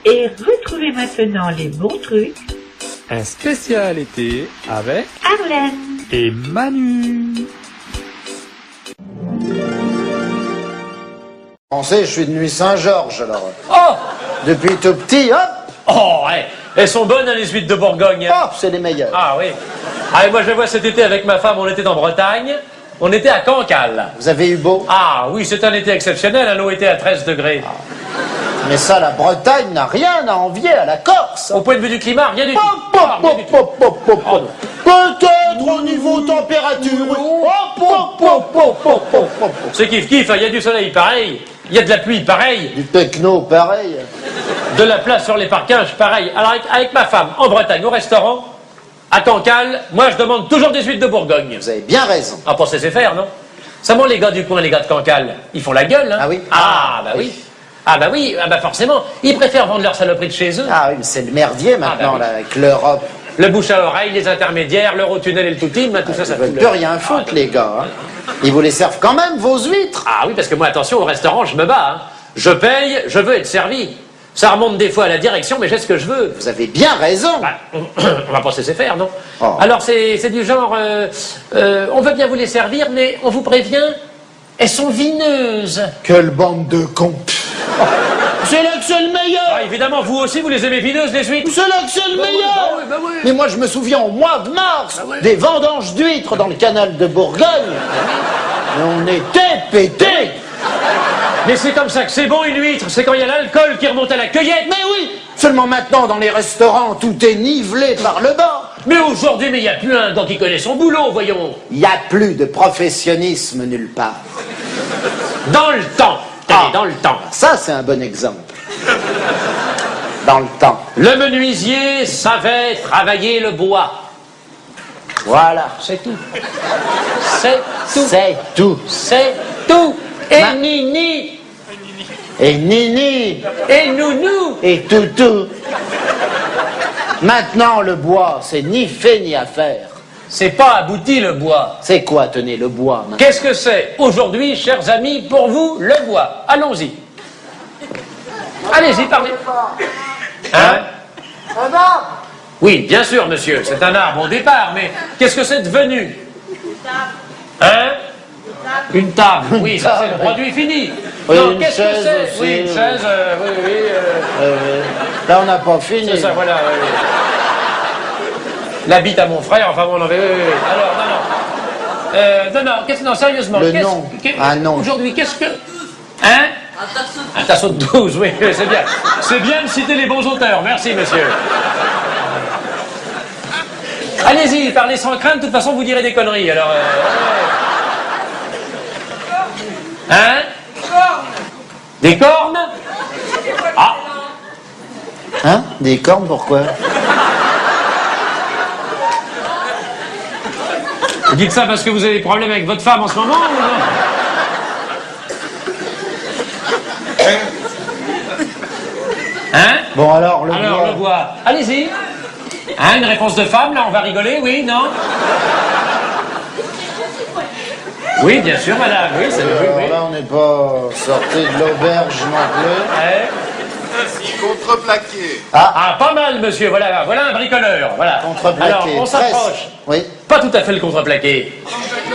Et retrouvez maintenant les bons trucs. Un spécial été avec Arlène et Manu. Français, je suis de Nuit Saint-Georges, alors. Oh! Depuis tout petit, hop. Oh, ouais. Elles sont bonnes, hein, les huîtres de Bourgogne. Oh, c'est les meilleurs. Ah oui. Ah, et moi, je vois cet été avec ma femme, on était en Bretagne. On était à Cancale. Vous avez eu beau? Ah oui, c'est un été exceptionnel, hein, l'eau était à 13 degrés. Mais ça, la Bretagne n'a rien à envier à la Corse. Au point de vue du climat, rien du tout. Ah, rien du tout. Peut-être au niveau température. C'est kiff-kiff, il y a du soleil pareil, il y a de la pluie pareil, Du techno, pareil. de la place sur les parkages pareil. Alors avec ma femme, en Bretagne, au restaurant, à Cancale, moi je demande toujours des huîtres de Bourgogne. Vous avez bien raison. Ah, pour cesser faire, non? Seulement les gars du coin, les gars de Cancale, ils font la gueule, hein? Ah oui? Ah, bah oui. Ah bah oui, ah bah forcément. Ils préfèrent vendre leur saloperie de chez eux. Ah oui, mais c'est le merdier maintenant, oui. là, avec l'Europe. Le bouche à oreille, les intermédiaires, l'Eurotunnel et le Toutine, tout ça, ça Ils veulent fout plus rien foutre, les gars. Hein. Ils vous les servent quand même, vos huîtres. Ah oui, parce que moi, attention, au restaurant, je me bats. Hein. Je paye, je veux être servi. Ça remonte des fois à la direction, mais j'ai ce que je veux. Vous avez bien raison. Bah, on va pas se laisser faire, non? Oh. Alors, c'est du genre, on veut bien vous les servir, mais on vous prévient, elles sont vineuses. Quelle bande de cons. C'est là que c'est le meilleur. Ah, évidemment, vous aussi, vous les aimez vineuses, les huîtres? C'est là que c'est le meilleur. bah oui. Mais moi, je me souviens au mois de mars des vendanges d'huîtres dans le canal de Bourgogne. Et on était pétés. Mais c'est comme ça que c'est bon, une huître. C'est quand il y a l'alcool qui remonte à la cueillette. Mais oui. Seulement maintenant, dans les restaurants, tout est nivelé par le bas. Mais aujourd'hui, il n'y a plus un gars qui connaît son boulot, voyons. Il n'y a plus de professionnisme nulle part. Dans le temps. Tenez, dans le temps. Ça, c'est un bon exemple. Dans le temps. Le menuisier savait travailler le bois. Voilà. C'est tout. C'est tout. C'est tout. C'est tout. Et Ma- Nini. Et Nini. Et Nounou. Et Toutou. Maintenant, le bois, c'est ni fait ni à faire. C'est pas abouti, le bois. C'est quoi, tenez, le bois maintenant? Qu'est-ce que c'est aujourd'hui, chers amis, pour vous, le bois? Allons-y. Allez-y, parlez. Hein? Un arbre. Oui, bien sûr, monsieur, c'est un arbre au départ, mais qu'est-ce que c'est devenu? Hein? Une table. Oui, ça c'est le produit fini. Oui, non, une qu'est-ce que chaise c'est? aussi, Oui, une chaise, oui. Là, on n'a pas fini. C'est ça, voilà. Oui. La bite à mon frère, enfin bon, on avait. Oui. Alors, non. Qu'est-ce que. Non, sérieusement. Le nom. Un nom. Aujourd'hui, qu'est-ce que. Hein? Un tasseau de 12, oui, c'est bien. C'est bien de citer les bons auteurs. Merci, monsieur. Allez-y, parlez sans crainte, de toute façon, vous direz des conneries, alors. Hein? Des cornes? Ah! Hein? Des cornes, pourquoi? Vous dites ça parce que vous avez des problèmes avec votre femme en ce moment ou non? Hein? Bon, alors, le Alors, bois. le bois. Allez-y. Hein, une réponse de femme, là, on va rigoler, oui, non? Oui, bien sûr, madame, oui, c'est oui, oui. Alors là, on n'est pas sorti de l'auberge non plus. Ouais. Contreplaqué. Ah, pas mal, monsieur, voilà un bricoleur, voilà. Contreplaqué. Alors, on s'approche. Tresse. Oui. Pas tout à fait le contreplaqué.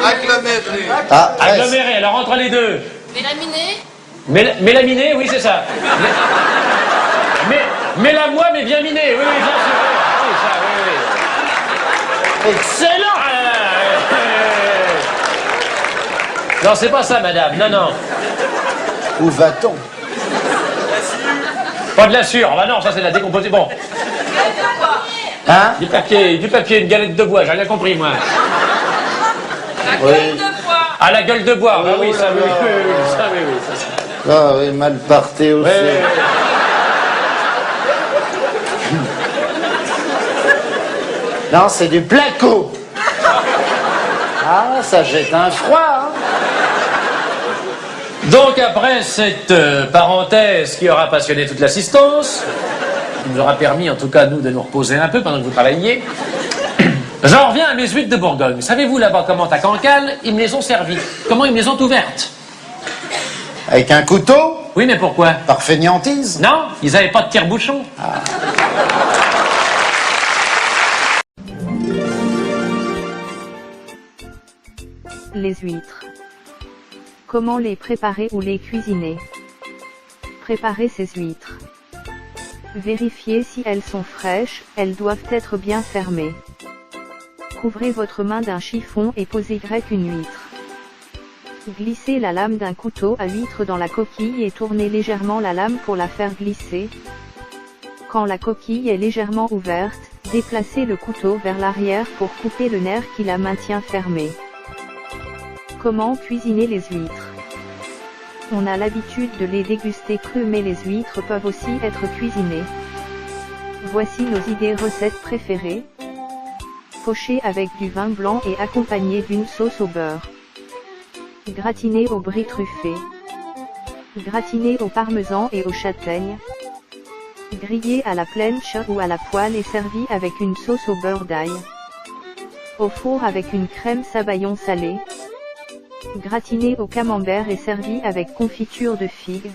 Aggloméré. Ah, tresse. Aggloméré, alors entre les deux. Mélaminé. Mélaminé, oui, c'est ça. Mais la moi, mais bien miné, oui, bien sûr. Oui, ça, oui. Excellent. Ah là là, Non, c'est pas ça, madame, non. Où va-t-on? Pas de la sûre, bah non, ça c'est de la décomposition. Bon, Hein? du papier, une galette de bois, j'ai rien compris, moi. Oui. Ah, la gueule de bois, bah oui, Oh ça, là oui, là. ça, oui, ça, ça. Ah oui, mal parté aussi. Ouais. Non, c'est du placo. Ah, ça jette un froid. Hein? Donc après cette parenthèse qui aura passionné toute l'assistance, qui nous aura permis en tout cas nous de nous reposer un peu pendant que vous travailliez, j'en reviens à mes huîtres de Bourgogne. Savez-vous là-bas comment à Cancale, ils me les ont servies? Comment ils me les ont ouvertes? Avec un couteau? Oui, mais pourquoi? Par fainéantise? Non, ils avaient pas de tire-bouchon. Les huîtres. Comment les préparer ou les cuisiner? Préparez ces huîtres. Vérifiez si elles sont fraîches, elles doivent être bien fermées. Couvrez votre main d'un chiffon et posez une huître. Glissez la lame d'un couteau à huître dans la coquille et tournez légèrement la lame pour la faire glisser. Quand la coquille est légèrement ouverte, déplacez le couteau vers l'arrière pour couper le nerf qui la maintient fermée. Comment cuisiner les huîtres? On a l'habitude de les déguster crues, mais les huîtres peuvent aussi être cuisinées. Voici nos idées recettes préférées. Pocher avec du vin blanc et accompagné d'une sauce au beurre. Gratiné au brie truffé. Gratiné au parmesan et aux châtaignes. Grillé à la planche ou à la poêle et servi avec une sauce au beurre d'ail. Au four avec une crème sabayon salée. Gratiné au camembert et servi avec confiture de figues.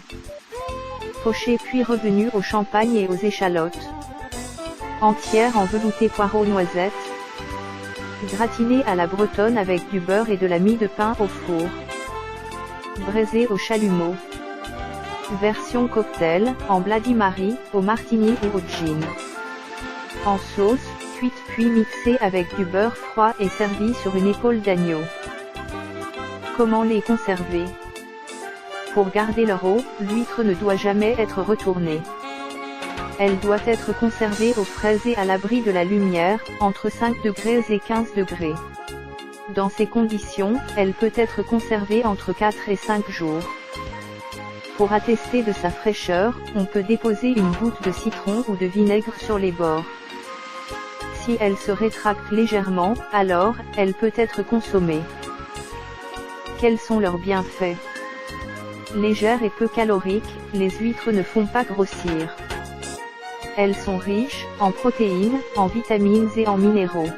Poché puis revenu au champagne et aux échalotes. Entière en velouté poireaux noisettes. Gratiné à la bretonne avec du beurre et de la mie de pain au four. Braisé au chalumeau. Version cocktail, en Bloody Mary, au martini ou au gin. En sauce, cuite puis mixée avec du beurre froid et servie sur une épaule d'agneau. Comment les conserver? Pour garder leur eau, l'huître ne doit jamais être retournée. Elle doit être conservée au frais et à l'abri de la lumière, entre 5 degrés et 15 degrés. Dans ces conditions, elle peut être conservée entre 4 et 5 jours. Pour attester de sa fraîcheur, on peut déposer une goutte de citron ou de vinaigre sur les bords. Si elle se rétracte légèrement, alors, elle peut être consommée. Quels sont leurs bienfaits? Légères et peu caloriques, les huîtres ne font pas grossir. Elles sont riches, en protéines, en vitamines et en minéraux.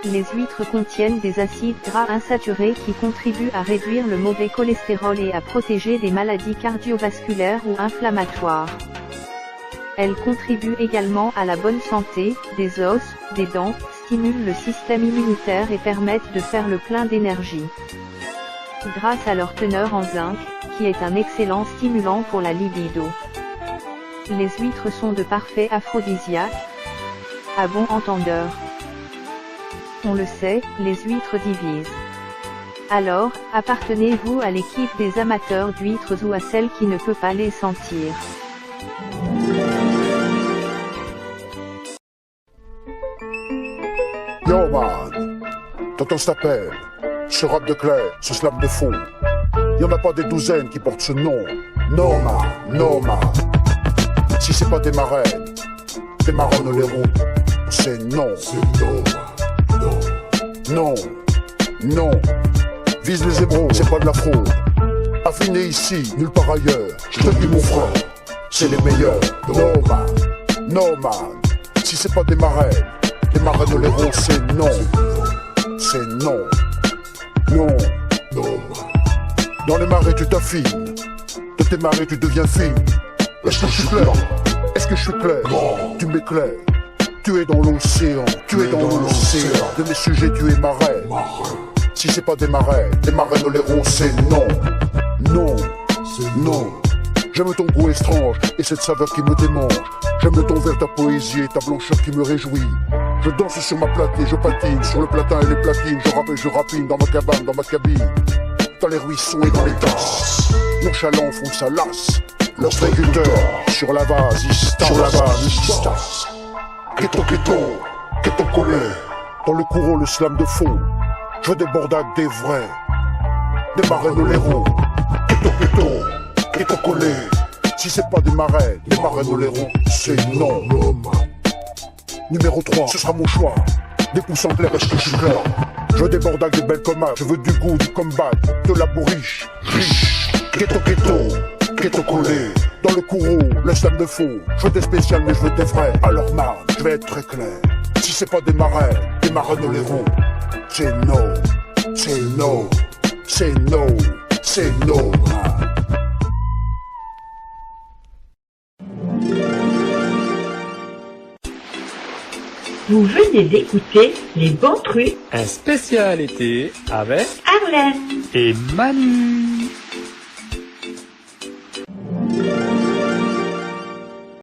Les huîtres contiennent des acides gras insaturés qui contribuent à réduire le mauvais cholestérol et à protéger des maladies cardiovasculaires ou inflammatoires. Elles contribuent également à la bonne santé, des os, des dents, stimulent le système immunitaire et permettent de faire le plein d'énergie. Grâce à leur teneur en zinc, qui est un excellent stimulant pour la libido. Les huîtres sont de parfaits aphrodisiaques. À bon entendeur. On le sait, les huîtres divisent. Alors, appartenez-vous à l'équipe des amateurs d'huîtres ou à celle qui ne peut pas les sentir? Yo man, tonton s'appelle, ce rap de clair, ce slam de fond. Y'en a pas des douzaines qui portent ce nom. No man. Si c'est pas des marraines au l'héros, c'est non. Non. Vise les zébros, c'est pas de la fraude. Affiné ici, nulle part ailleurs. Je te dis mon frère, c'est les meilleurs. No man. Si c'est pas des marraines de l'héros, c'est non. C'est non. Dans les marais tu t'affines, de tes marais tu deviens fine. Est-ce que je suis clair? Est-ce que je suis clair? Tu m'éclaires. Tu es dans l'océan, de mes sujets tu es marais. Si c'est pas des marraines de l'héros, c'est non. J'aime ton goût étrange et cette saveur qui me démange. J'aime ton verre, ta poésie et ta blancheur qui me réjouit. Je danse sur ma platine, je patine sur le platin et les platines. Je rapine dans ma cabane, dans ma cabine. Dans les ruisseaux et dans les tasses. Nonchalant font sa lasse. Leur spectateur sur la vase, il se tasse. Ghetto collé. Dans le courant, le slam de fond. Je veux des bordacs, des vrais. Des marraines de l'héros. Ghetto collé. Si c'est pas des marraines de l'héros, c'est non. Numéro 3, ce sera mon choix. Des pouces en clair, est-ce que je suis clair? Je veux des bordacs, des belles commandes. Je veux du goût, du combat, de la bourriche. Riche. Ghetto collé. Dans le courroux, le slam de fond. Je veux des spéciales, mais je veux des vrais. Alors man, je vais être très clair. Si c'est pas des marraines de l'héros, c'est no. Man. Vous venez d'écouter Les Bons Trucs Un spécial été avec Arlène. et Manu.